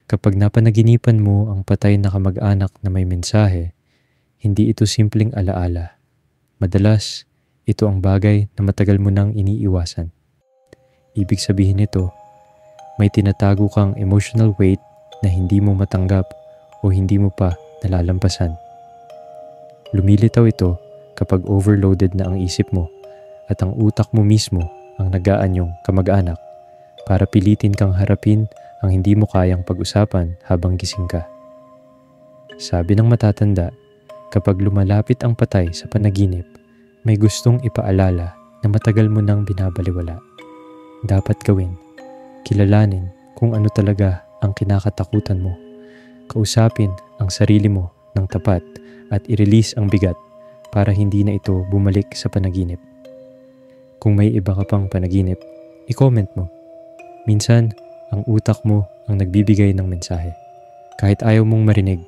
Kapag napanaginipan mo ang patay na kamag-anak na may mensahe, hindi ito simpleng alaala. Madalas, ito ang bagay na matagal mo nang iniiwasan. Ibig sabihin nito, may tinatago kang emotional weight na hindi mo matanggap o hindi mo pa nalalampasan. Lumilitaw ito kapag overloaded na ang isip mo at ang utak mo mismo ang nag-aanyong kamag-anak para pilitin kang harapin ang hindi mo kayang pag-usapan habang gising ka. Sabi ng matatanda, kapag lumalapit ang patay sa panaginip, may gustong ipaalala na matagal mo nang binabaliwala. Dapat gawin, kilalanin kung ano talaga ang kinakatakutan mo, kausapin ang sarili mo ng tapat at i-release ang bigat para hindi na ito bumalik sa panaginip. Kung may iba ka pang panaginip, i-comment mo. Minsan, ang utak mo ang nagbibigay ng mensahe. Kahit ayaw mong marinig,